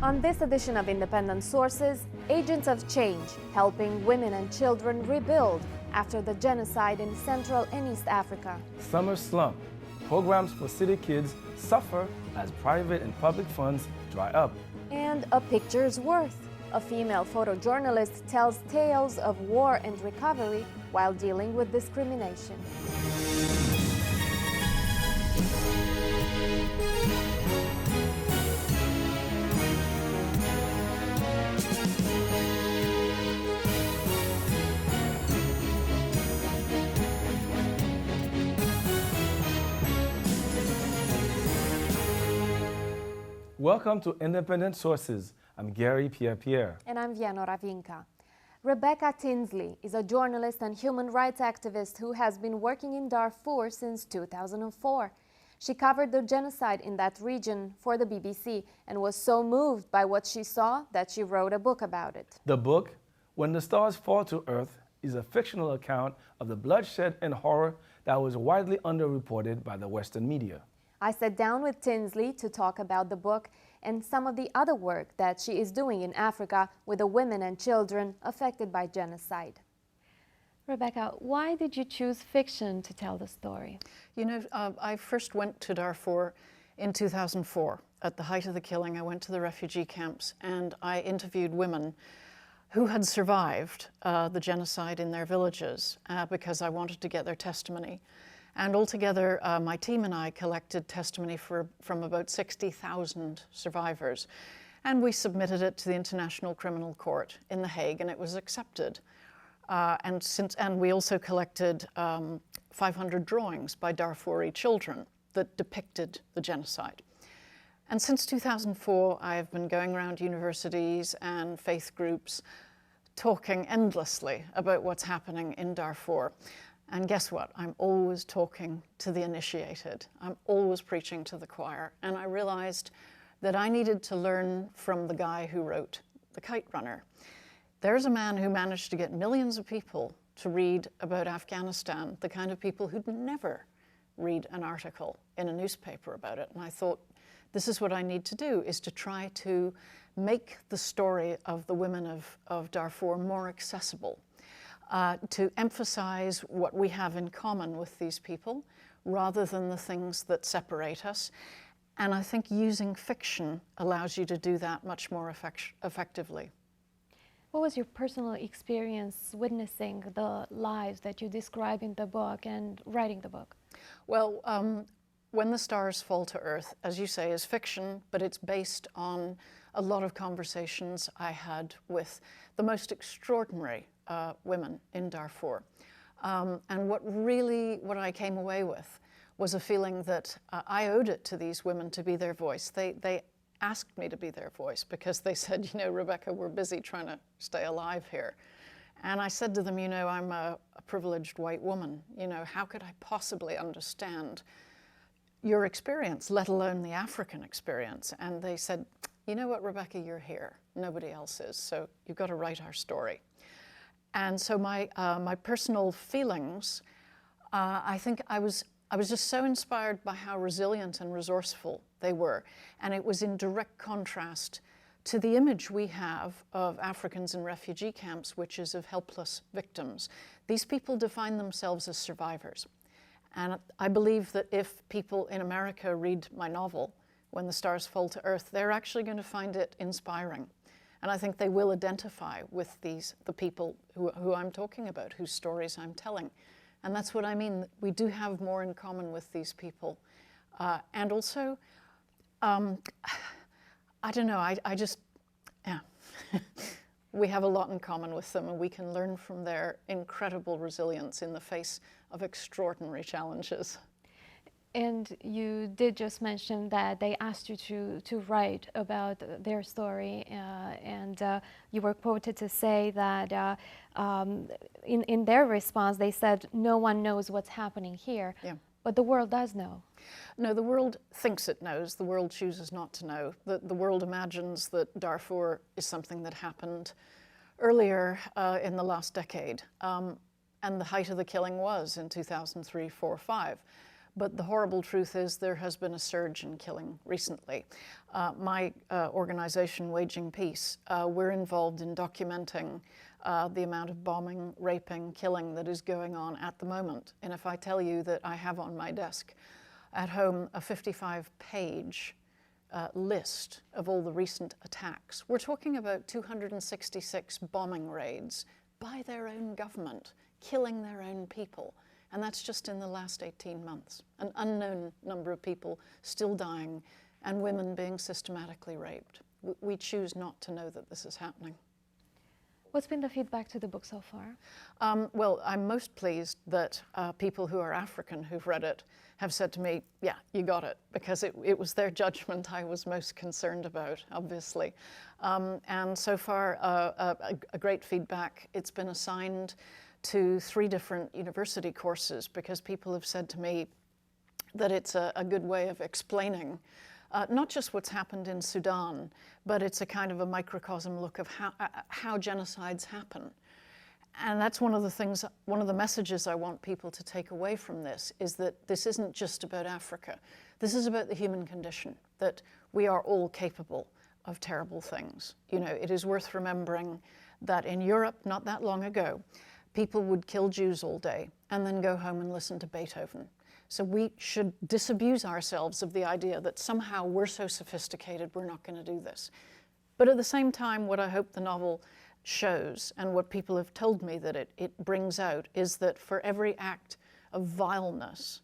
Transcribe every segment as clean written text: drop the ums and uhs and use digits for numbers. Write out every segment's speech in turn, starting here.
On this edition of Independent Sources, Agents of Change, helping women and children rebuild after the genocide in Central and East Africa. Summer slump. Programs for city kids suffer as private and public funds dry up. And A Picture's Worth. A female photojournalist tells tales of war and recovery while dealing with discrimination. Welcome to Independent Sources. I'm Gary Pierre-Pierre. And I'm Viano Ravinka. Rebecca Tinsley is a journalist and human rights activist who has been working in Darfur since 2004. She covered the genocide in that region for the BBC and was so moved by what she saw that she wrote a book about it. The book, When the Stars Fall to Earth, is a fictional account of the bloodshed and horror that was widely underreported by the Western media. I sat down with Tinsley to talk about the book and some of the other work that she is doing in Africa with the women and children affected by genocide. Rebecca, why did you choose fiction to tell the story? You know, I first went to Darfur in 2004. At the height of the killing, I went to the refugee camps and I interviewed women who had survived the genocide in their villages because I wanted to get their testimony. And altogether, my team and I collected testimony from about 60,000 survivors. And we submitted it to the International Criminal Court in The Hague, and it was accepted. And we also collected 500 drawings by Darfuri children that depicted the genocide. And since 2004, I have been going around universities and faith groups talking endlessly about what's happening in Darfur. And guess what? I'm always talking to the initiated. I'm always preaching to the choir. And I realized that I needed to learn from the guy who wrote The Kite Runner. There's a man who managed to get millions of people to read about Afghanistan, the kind of people who'd never read an article in a newspaper about it. And I thought, this is what I need to do, is to try to make the story of the women of Darfur more accessible. To emphasize what we have in common with these people rather than the things that separate us. And I think using fiction allows you to do that much more effectively. What was your personal experience witnessing the lives that you describe in the book and writing the book? Well, When the Stars Fall to Earth, as you say, is fiction, but it's based on a lot of conversations I had with the most extraordinary women in Darfur. And what I came away with was a feeling that I owed it to these women to be their voice. They asked me to be their voice because they said, you know, Rebecca, we're busy trying to stay alive here. And I said to them, you know, I'm a privileged white woman. You know, how could I possibly understand your experience, let alone the African experience? And they said, you know what, Rebecca, you're here. Nobody else is, so you've got to write our story. And so my personal feelings, I think I was just so inspired by how resilient and resourceful they were. And it was in direct contrast to the image we have of Africans in refugee camps, which is of helpless victims. These people define themselves as survivors. And I believe that if people in America read my novel, When the Stars Fall to Earth, they're actually going to find it inspiring. And I think they will identify with the people who I'm talking about, whose stories I'm telling. And that's what I mean. We do have more in common with these people. And also, I don't know, I just, yeah. We have a lot in common with them, and we can learn from their incredible resilience in the face of extraordinary challenges. And you did just mention that they asked you to write about their story, and you were quoted to say that in their response they said, no one knows what's happening here, yeah. But the world does know. No, the world thinks it knows. The world chooses not to know. The world imagines that Darfur is something that happened earlier in the last decade, and the height of the killing was in 2003, 4, 5. But the horrible truth is there has been a surge in killing recently. My organization, Waging Peace, we're involved in documenting the amount of bombing, raping, killing that is going on at the moment. And if I tell you that I have on my desk at home a 55-page list of all the recent attacks, we're talking about 266 bombing raids by their own government, killing their own people. And that's just in the last 18 months. An unknown number of people still dying and women being systematically raped. We choose not to know that this is happening. What's been the feedback to the book so far? Well, I'm most pleased that people who are African who've read it have said to me, yeah, you got it, because it was their judgment I was most concerned about, obviously. And so far, a great feedback. It's been assigned to 3 different university courses because people have said to me that it's a good way of explaining not just what's happened in Sudan, but it's a kind of a microcosm look of how genocides happen. And that's one of the things, one of the messages I want people to take away from this is that this isn't just about Africa. This is about the human condition, that we are all capable of terrible things. You know, it is worth remembering that in Europe, not that long ago, people would kill Jews all day and then go home and listen to Beethoven. So we should disabuse ourselves of the idea that somehow we're so sophisticated, we're not going to do this. But at the same time, what I hope the novel shows, and what people have told me that it brings out, is that for every act of vileness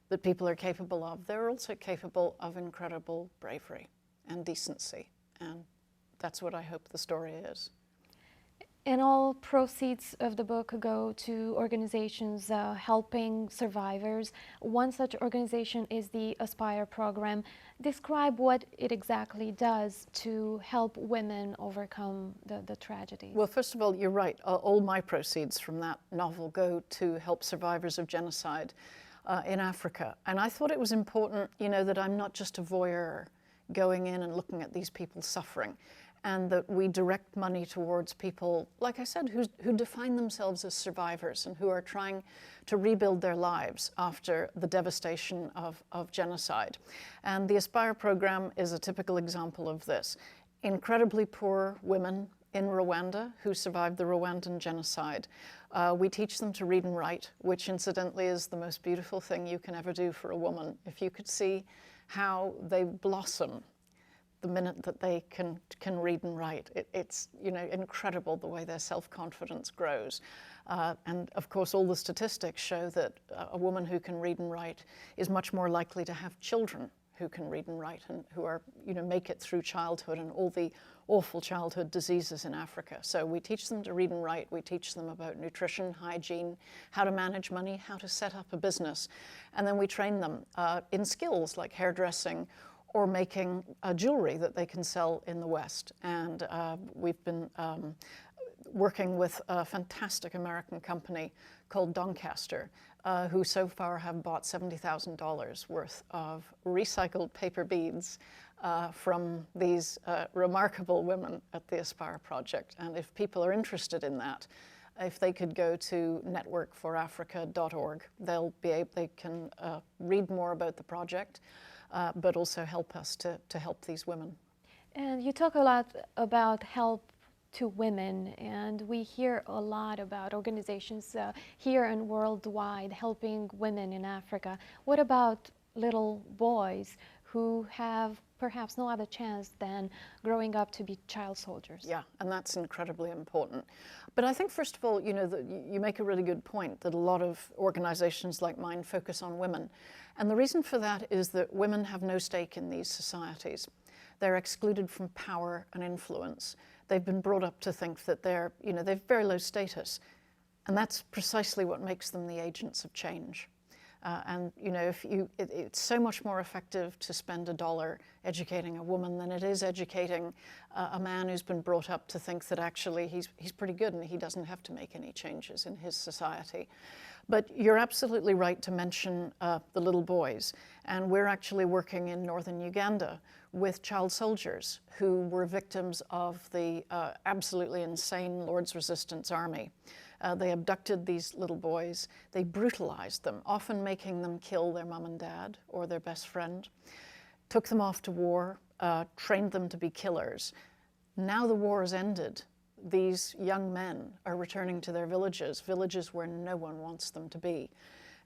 that people are capable of, they're also capable of incredible bravery and decency. And that's what I hope the story is. And all proceeds of the book go to organizations helping survivors. One such organization is the Aspire program. Describe what it exactly does to help women overcome the tragedy. Well, first of all, you're right. All my proceeds from that novel go to help survivors of genocide in Africa. And I thought it was important, you know, that I'm not just a voyeur going in and looking at these people suffering, and that we direct money towards people, like I said, who define themselves as survivors and who are trying to rebuild their lives after the devastation of genocide. And the Aspire program is a typical example of this. Incredibly poor women in Rwanda who survived the Rwandan genocide. We teach them to read and write, which incidentally is the most beautiful thing you can ever do for a woman. If you could see how they blossom the minute that they can read and write. It's, you know, incredible the way their self-confidence grows. And of course, all the statistics show that a woman who can read and write is much more likely to have children who can read and write and who are, you know, make it through childhood and all the awful childhood diseases in Africa. So we teach them to read and write. We teach them about nutrition, hygiene, how to manage money, how to set up a business. And then we train them in skills like hairdressing or making jewelry that they can sell in the West. And we've been working with a fantastic American company called Doncaster, who so far have bought $70,000 worth of recycled paper beads from these remarkable women at the Aspire Project. And if people are interested in that, if they could go to networkforafrica.org, they can read more about the project, but also help us to help these women. And you talk a lot about help to women, and we hear a lot about organizations here and worldwide helping women in Africa. What about little boys who have perhaps no other chance than growing up to be child soldiers? Yeah, and that's incredibly important. But I think, first of all, you know, you make a really good point that a lot of organizations like mine focus on women. And the reason for that is that women have no stake in these societies. They're excluded from power and influence. They've been brought up to think that they're, you know, they've very low status. And that's precisely what makes them the agents of change. And you know, it's so much more effective to spend $1 educating a woman than it is educating a man who's been brought up to think that actually he's pretty good and he doesn't have to make any changes in his society. But you're absolutely right to mention the little boys. And we're actually working in northern Uganda with child soldiers who were victims of the absolutely insane Lord's Resistance Army. They abducted these little boys. They brutalized them, often making them kill their mum and dad or their best friend. Took them off to war, trained them to be killers. Now the war has ended. These young men are returning to their villages, villages where no one wants them to be.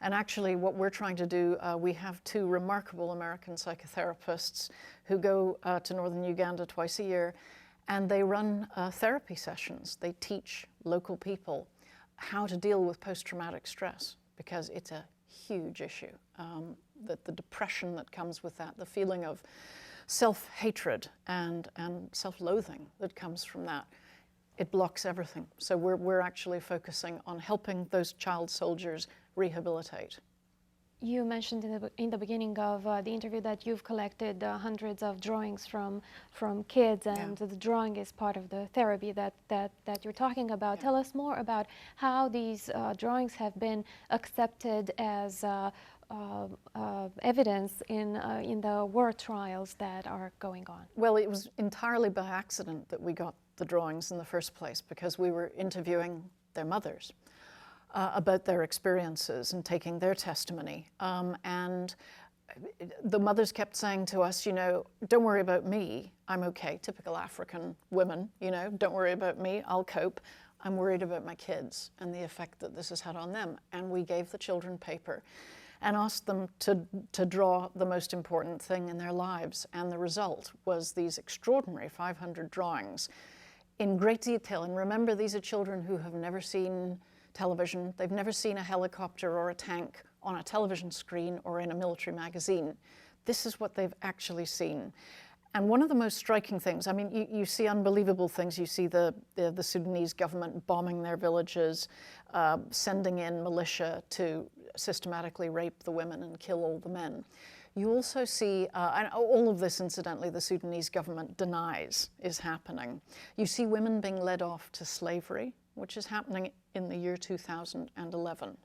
And actually what we're trying to do, we have two remarkable American psychotherapists who go to northern Uganda twice a year, and they run therapy sessions. They teach local people how to deal with post-traumatic stress, because it's a huge issue. That the depression that comes with that, the feeling of self-hatred and self-loathing that comes from that, it blocks everything. So we're actually focusing on helping those child soldiers rehabilitate. You mentioned in the beginning of the interview that you've collected hundreds of drawings from kids, and the drawing is part of the therapy that you're talking about. Tell us more about how these drawings have been accepted as evidence in the war trials that are going on. Well, it was entirely by accident that we got the drawings in the first place, because we were interviewing their mothers about their experiences and taking their testimony. And the mothers kept saying to us, you know, don't worry about me, I'm okay. Typical African women, you know, don't worry about me, I'll cope. I'm worried about my kids and the effect that this has had on them. And we gave the children paper and asked them to draw the most important thing in their lives. And the result was these extraordinary 500 drawings in great detail. And remember, these are children who have never seen television. They've never seen a helicopter or a tank on a television screen or in a military magazine. This is what they've actually seen. And one of the most striking things, I mean, you see unbelievable things. You see the Sudanese government bombing their villages, sending in militia to systematically rape the women and kill all the men. You also see, and all of this, incidentally, the Sudanese government denies is happening. You see women being led off to slavery, which is happening in the year 2011.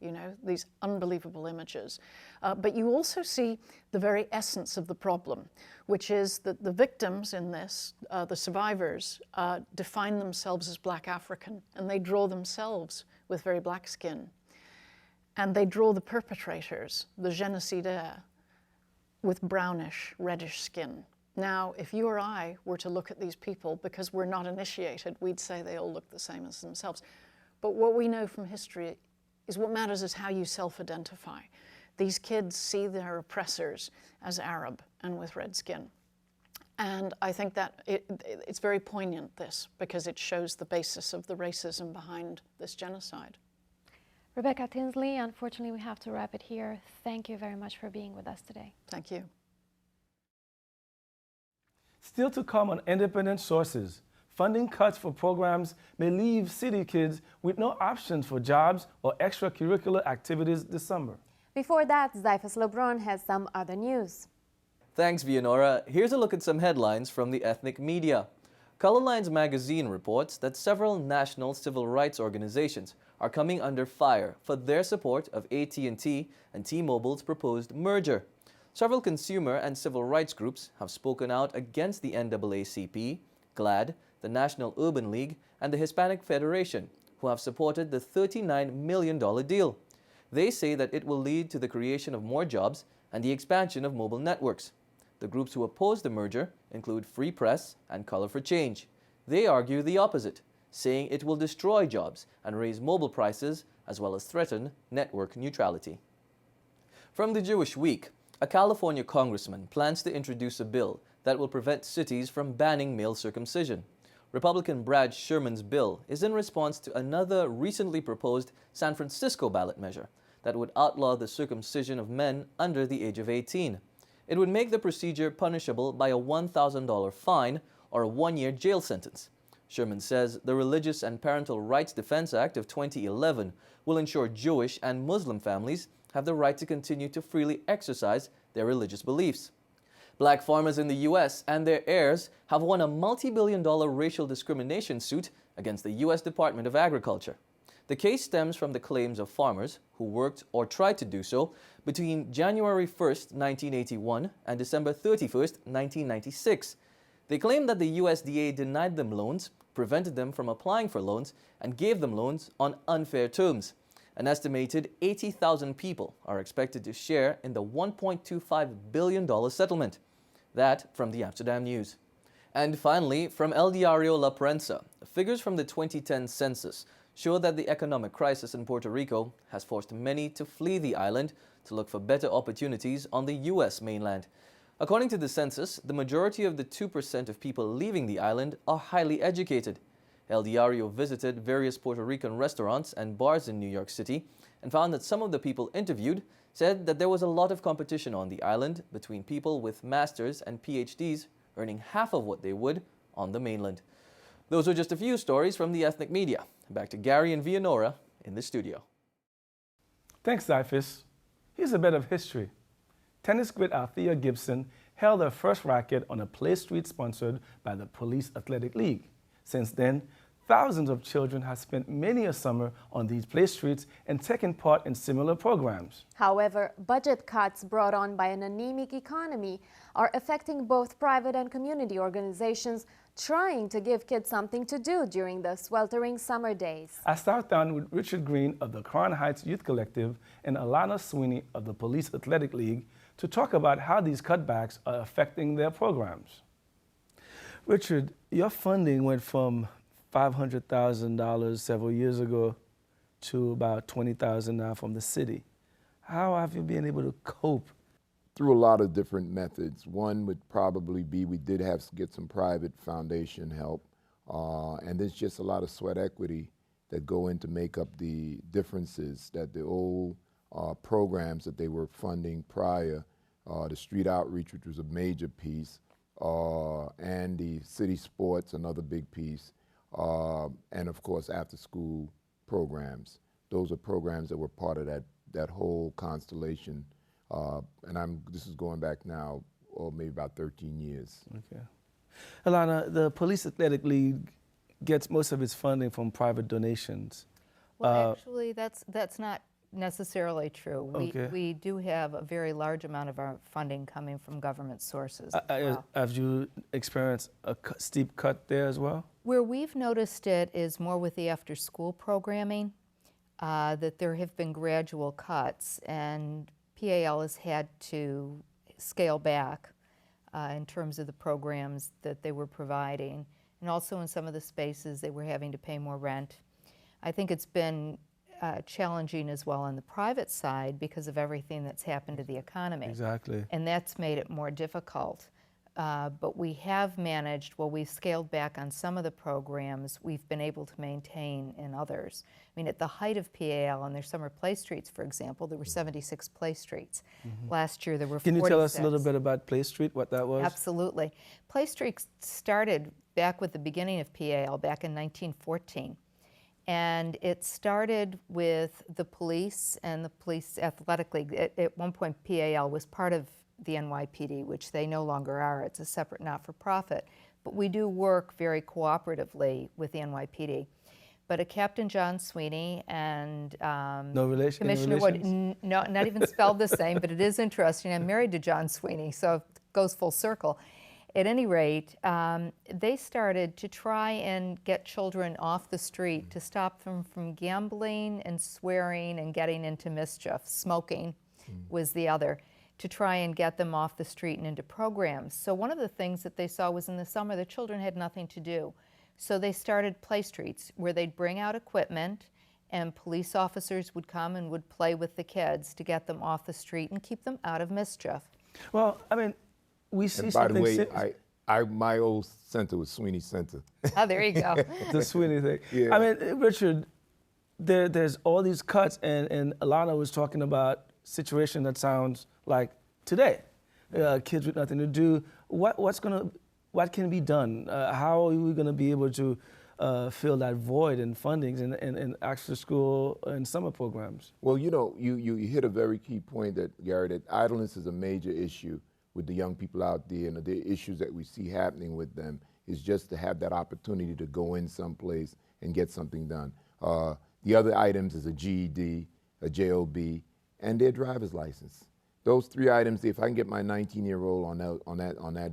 You know, these unbelievable images. But you also see the very essence of the problem, which is that the victims in this, the survivors, define themselves as Black African, and they draw themselves with very black skin. And they draw the perpetrators, the génocidaires, with brownish, reddish skin. Now, if you or I were to look at these people, because we're not initiated, we'd say they all look the same as themselves. But what we know from history is what matters is how you self-identify. These kids see their oppressors as Arab and with red skin. And I think that it's very poignant, this, because it shows the basis of the racism behind this genocide. Rebecca Tinsley, unfortunately we have to wrap it here. Thank you very much for being with us today. Thank you. Still to come on Independent Sources, funding cuts for programs may leave city kids with no options for jobs or extracurricular activities this summer. Before that, Zyphus Lebron has some other news. Thanks, Vianora. Here's a look at some headlines from the ethnic media. Color Lines magazine reports that several national civil rights organizations are coming under fire for their support of AT&T and T-Mobile's proposed merger. Several consumer and civil rights groups have spoken out against the NAACP, GLAAD, the National Urban League, and the Hispanic Federation, who have supported the $39 million deal. They say that it will lead to the creation of more jobs and the expansion of mobile networks. The groups who oppose the merger include Free Press and Color for Change. They argue the opposite, saying it will destroy jobs and raise mobile prices as well as threaten network neutrality. From the Jewish Week, a California congressman plans to introduce a bill that will prevent cities from banning male circumcision. Republican Brad Sherman's bill is in response to another recently proposed San Francisco ballot measure that would outlaw the circumcision of men under the age of 18. It would make the procedure punishable by a $1,000 fine or a 1-year jail sentence. Sherman says the Religious and Parental Rights Defense Act of 2011 will ensure Jewish and Muslim families have the right to continue to freely exercise their religious beliefs. Black farmers in the U.S. and their heirs have won a multi-billion-dollar racial discrimination suit against the U.S. Department of Agriculture. The case stems from the claims of farmers who worked or tried to do so between January 1st, 1981 and December 31st, 1996. They claim that the USDA denied them loans, prevented them from applying for loans, and gave them loans on unfair terms. An estimated 80,000 people are expected to share in the $1.25 billion settlement. That from the Amsterdam News. And finally, from El Diario La Prensa, figures from the 2010 census show that the economic crisis in Puerto Rico has forced many to flee the island to look for better opportunities on the U.S. mainland. According to the census, the majority of the 2% of people leaving the island are highly educated. El Diario visited various Puerto Rican restaurants and bars in New York City and found that some of the people interviewed said that there was a lot of competition on the island between people with masters and PhDs earning half of what they would on the mainland. Those are just a few stories from the ethnic media. Back to Gary and Vianora in the studio. Thanks, Zyphus. Here's a bit of history. Tennis great Althea Gibson held her first racket on a play street sponsored by the Police Athletic League. Since then, thousands of children have spent many a summer on these play streets and taken part in similar programs. However, budget cuts brought on by an anemic economy are affecting both private and community organizations trying to give kids something to do during the sweltering summer days. I sat down with Richard Green of the Crown Heights Youth Collective and Alana Sweeney of the Police Athletic League to talk about how these cutbacks are affecting their programs. Richard, your funding went from $500,000 several years ago to about $20,000 now from the city. How have you been able to cope? Through a lot of different methods. One would probably be we did have to get some private foundation help, and there's just a lot of sweat equity that go in to make up the differences that the old programs that they were funding prior, the street outreach, which was a major piece, and the city sports, another big piece, and of course after school programs. Those are programs that were part of that whole constellation. And this is going back now, maybe about 13 years. Okay. Alana, the Police Athletic League gets most of its funding from private donations. Well, actually, that's not necessarily true. Okay. We do have a very large amount of our funding coming from government sources as well. Have you experienced a steep cut there as well? Where we've noticed it is more with the after-school programming, that there have been gradual cuts, and PAL has had to scale back in terms of the programs that they were providing, and also in some of the spaces they were having to pay more rent. I think it's been challenging as well on the private side because of everything that's happened to the economy. Exactly. And that's made it more difficult. But we have managed, while we've scaled back on some of the programs, we've been able to maintain in others. I mean, at the height of PAL on their summer play streets, for example, there were 76 play streets. Last year there were 46. Can you tell us a little bit about Play Street, what that was? Absolutely. Play Street started back with the beginning of PAL back in 1914. And it started with the police and the Police Athletic League. At one point, PAL was part of the NYPD, which they no longer are. It's a separate not-for-profit. But we do work very cooperatively with the NYPD. But Captain John Sweeney and no relation, Commissioner Wood, no, not even spelled the same, but it is interesting. I'm married to John Sweeney, so it goes full circle. At any rate, they started to try and get children off the street, to stop them from gambling and swearing and getting into mischief. Smoking was the other, to try and get them off the street and into programs. So one of the things that they saw was in the summer the children had nothing to do. So they started play streets where they'd bring out equipment and police officers would come and would play with the kids to get them off the street and keep them out of mischief. Well, I mean, we see And by the something. way, my old center was Sweeney Center. Oh, there you go. The Sweeney thing. Yeah. I mean, Richard, there's all these cuts, and Alana was talking about situation that sounds like today. Kids with nothing to do. What can be done? How are we going to be able to fill that void in fundings and after school and summer programs? Well, you know, you hit a very key point, that Gary, that idleness is a major issue with the young people out there, and the issues that we see happening with them is just to have that opportunity to go in someplace and get something done. The other items is a GED, a JOB, and their driver's license. Those three items, if I can get my 19-year-old on that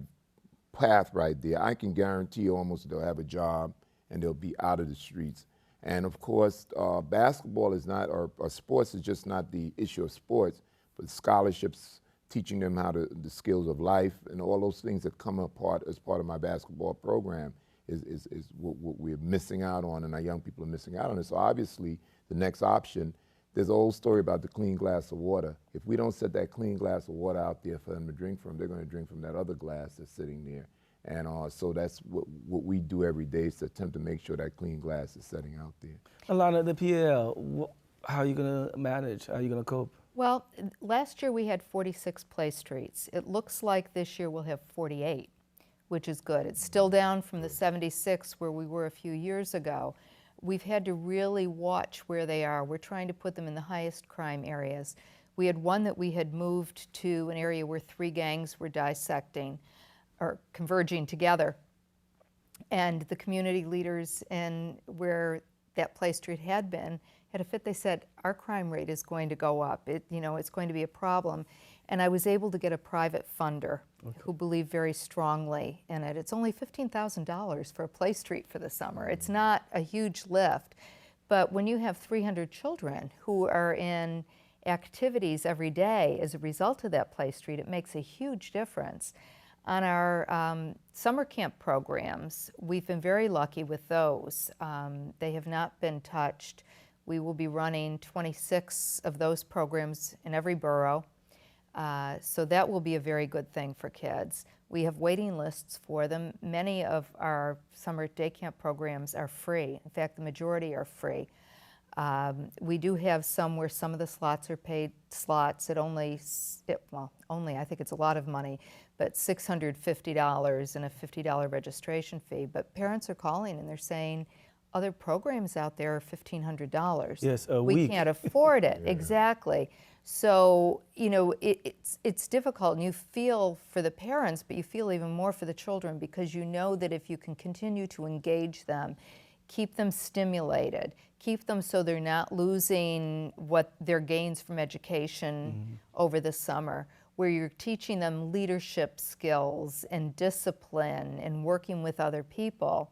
path right there. I can guarantee almost they'll have a job and they'll be out of the streets. And of course, basketball is not, or sports is just not the issue of sports, but scholarships, teaching them how to, the skills of life and all those things that come apart as part of my basketball program is what we're missing out on, and our young people are missing out on it. So obviously, the next option, there's an old story about the clean glass of water. If we don't set that clean glass of water out there for them to drink from, they're going to drink from that other glass that's sitting there. And so that's what we do every day, is to attempt to make sure that clean glass is setting out there. Alana, the PL, how are you going to manage? How are you going to cope? Well, last year we had 46 play streets. It looks like this year we'll have 48, which is good. It's still down from the 76 where we were a few years ago. We've had to really watch where they are. We're trying to put them in the highest crime areas. We had one that we had moved to an area where 3 gangs were dissecting or converging together. And the community leaders in where that play street had been had a fit. They said, our crime rate is going to go up. It's going to be a problem. And I was able to get a private funder who believed very strongly in it. It's only $15,000 for a play street for the summer. It's not a huge lift. But when you have 300 children who are in activities every day as a result of that play street, it makes a huge difference. On our summer camp programs, we've been very lucky with those. They have not been touched. We will be running 26 of those programs in every borough. So that will be a very good thing for kids. We have waiting lists for them. Many of our summer day camp programs are free. In fact, the majority are free. We do have some where some of the slots are paid slots at only, I think it's a lot of money, but $650 and a $50 registration fee. But parents are calling and they're saying, other programs out there are $1,500. Yes, a we week. can't afford it. Yeah. Exactly. So, it's difficult, and you feel for the parents, but you feel even more for the children, because you know that if you can continue to engage them, keep them stimulated, keep them so they're not losing what their gains from education over the summer, where you're teaching them leadership skills and discipline and working with other people,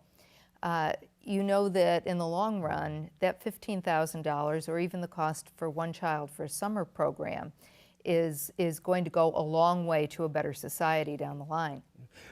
you know that in the long run, that $15,000, or even the cost for one child for a summer program, is going to go a long way to a better society down the line.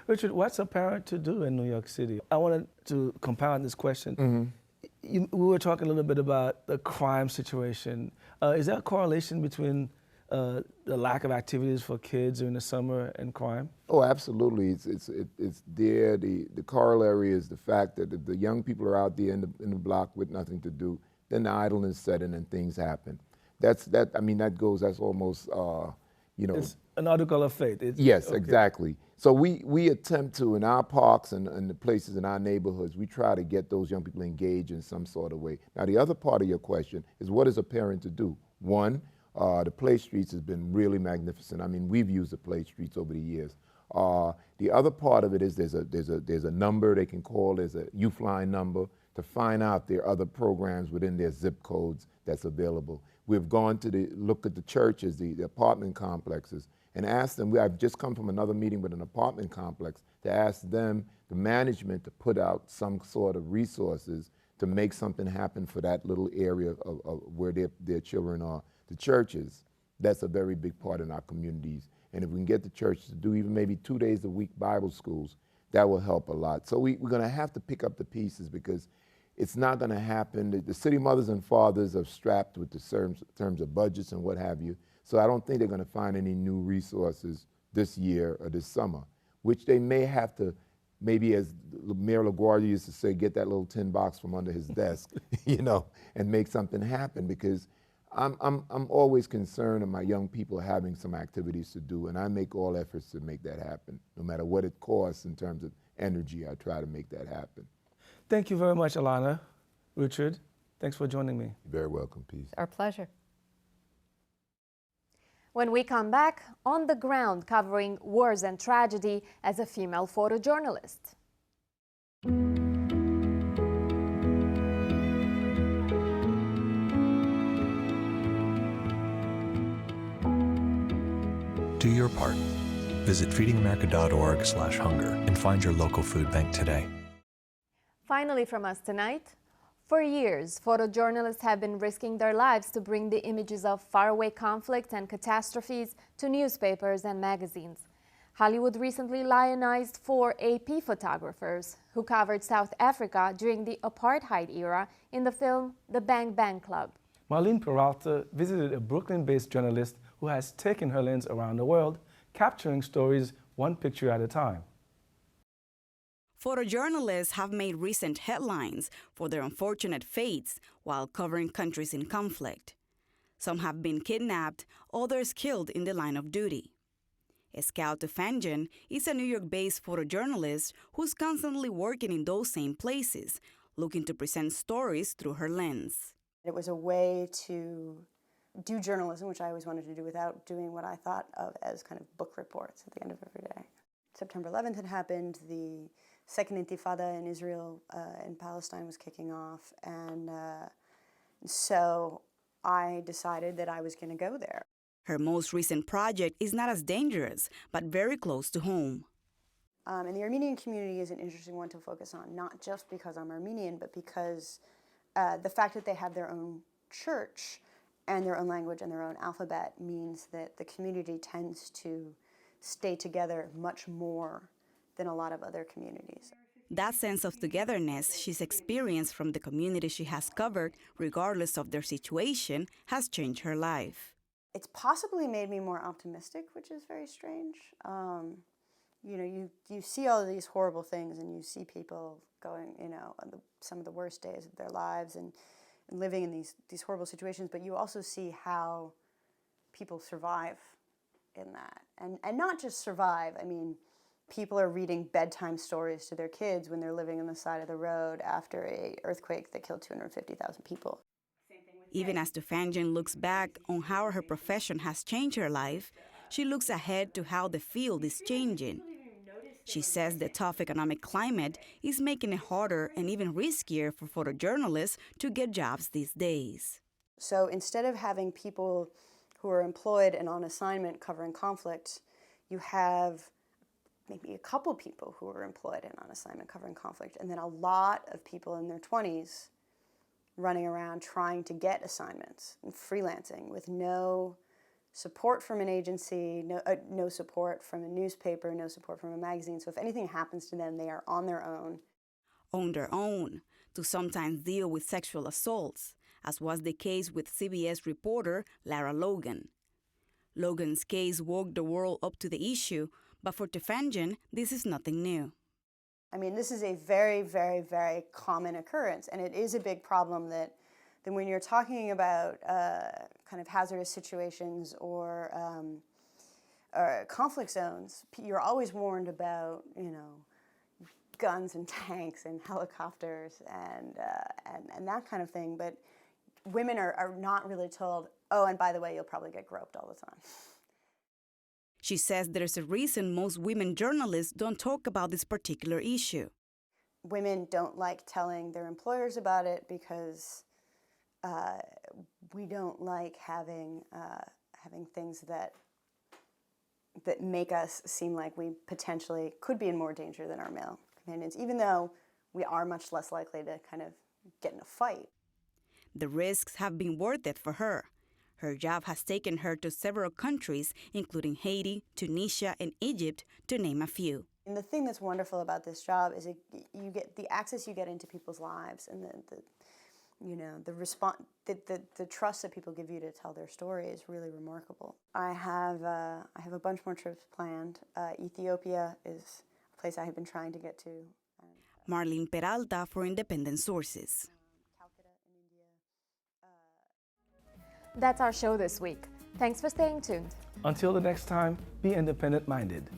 Richard, what's a parent to do in New York City? I wanted to compound this question. We were talking a little bit about the crime situation. Is there a correlation between the lack of activities for kids during the summer and crime? Oh, absolutely. It's there. The corollary is the fact that if the young people are out there in the block with nothing to do, then the idleness set in and things happen. That's almost, It's an article of faith. Yes, okay. Exactly. So we attempt to, in our parks and the places in our neighborhoods, we try to get those young people engaged in some sort of way. Now, the other part of your question is, what is a parent to do? One, the play streets has been really magnificent. I mean, we've used the play streets over the years. The other part of it is there's a number they can call. There's a youth line number to find out there are other programs within their zip codes that's available. We've gone to look at the churches, the apartment complexes, and asked them. I've just come from another meeting with an apartment complex to ask them, the management, to put out some sort of resources to make something happen for that little area of where their children are. The churches, that's a very big part in our communities. And if we can get the church to do even maybe 2 days a week Bible schools, that will help a lot. So we're going to have to pick up the pieces, because it's not going to happen. The city mothers and fathers are strapped with the terms of budgets and what have you. So I don't think they're going to find any new resources this year or this summer, which they may have to, maybe, as Mayor LaGuardia used to say, get that little tin box from under his desk, and make something happen, because I'm always concerned of my young people having some activities to do, and I make all efforts to make that happen. No matter what it costs in terms of energy, I try to make that happen. Thank you very much, Alana. Richard, thanks for joining me. You're very welcome, Peace. Our pleasure. When we come back, on the ground covering wars and tragedy as a female photojournalist. Do your part. Visit feedingamerica.org/hunger and find your local food bank today. Finally from us tonight, for years, photojournalists have been risking their lives to bring the images of faraway conflict and catastrophes to newspapers and magazines. Hollywood recently lionized 4 AP photographers who covered South Africa during the apartheid era in the film The Bang Bang Club. Marlene Peralta visited a Brooklyn-based journalist who has taken her lens around the world, capturing stories one picture at a time. Photojournalists have made recent headlines for their unfortunate fates while covering countries in conflict. Some have been kidnapped, others killed in the line of duty. Scout Tufanjan is a New York-based photojournalist who's constantly working in those same places, looking to present stories through her lens. It was a way to do journalism, which I always wanted to do, without doing what I thought of as kind of book reports at the end of every day. September 11th had happened, the second intifada in Israel and Palestine was kicking off, and so I decided that I was going to go there. Her most recent project is not as dangerous, but very close to home. And the Armenian community is an interesting one to focus on, not just because I'm Armenian, but because the fact that they have their own church and their own language and their own alphabet means that the community tends to stay together much more than a lot of other communities. That sense of togetherness she's experienced from the community she has covered, regardless of their situation, has changed her life. It's possibly made me more optimistic, which is very strange. You know, you see all of these horrible things and you see people going, you know, on some of the worst days of their lives and living in these horrible situations, but you also see how people survive in that. And not just survive, I mean, people are reading bedtime stories to their kids when they're living on the side of the road after an earthquake that killed 250,000 people. Even as Tufanjan looks back on how her profession has changed her life, she looks ahead to how the field is changing. She says the tough economic climate is making it harder and even riskier for photojournalists to get jobs these days. So instead of having people who are employed and on assignment covering conflict, you have maybe a couple people who are employed and on assignment covering conflict, and then a lot of people in their 20s running around trying to get assignments and freelancing with no support from an agency, no support from a newspaper, no support from a magazine. So if anything happens to them, they are on their own. On their own, to sometimes deal with sexual assaults, as was the case with CBS reporter Lara Logan. Logan's case woke the world up to the issue, but for Tufanjan, this is nothing new. I mean, this is a very, very, very common occurrence, and it is a big problem that when you're talking about kind of hazardous situations or conflict zones, you're always warned about, you know, guns and tanks and helicopters and that kind of thing, but women are not really told, oh, and by the way, you'll probably get groped all the time. She says there's a reason most women journalists don't talk about this particular issue. Women don't like telling their employers about it because we don't like having things that make us seem like we potentially could be in more danger than our male companions, even though we are much less likely to kind of get in a fight. The risks have been worth it for her. Her job has taken her to several countries, including Haiti, Tunisia, and Egypt, to name a few. And the thing that's wonderful about this job is you get the access you get into people's lives, and the trust that people give you to tell their story is really remarkable. I have a bunch more trips planned. Ethiopia is a place I have been trying to get to. Marlene Peralta for Independent Sources. That's our show this week. Thanks for staying tuned. Until the next time, be independent-minded.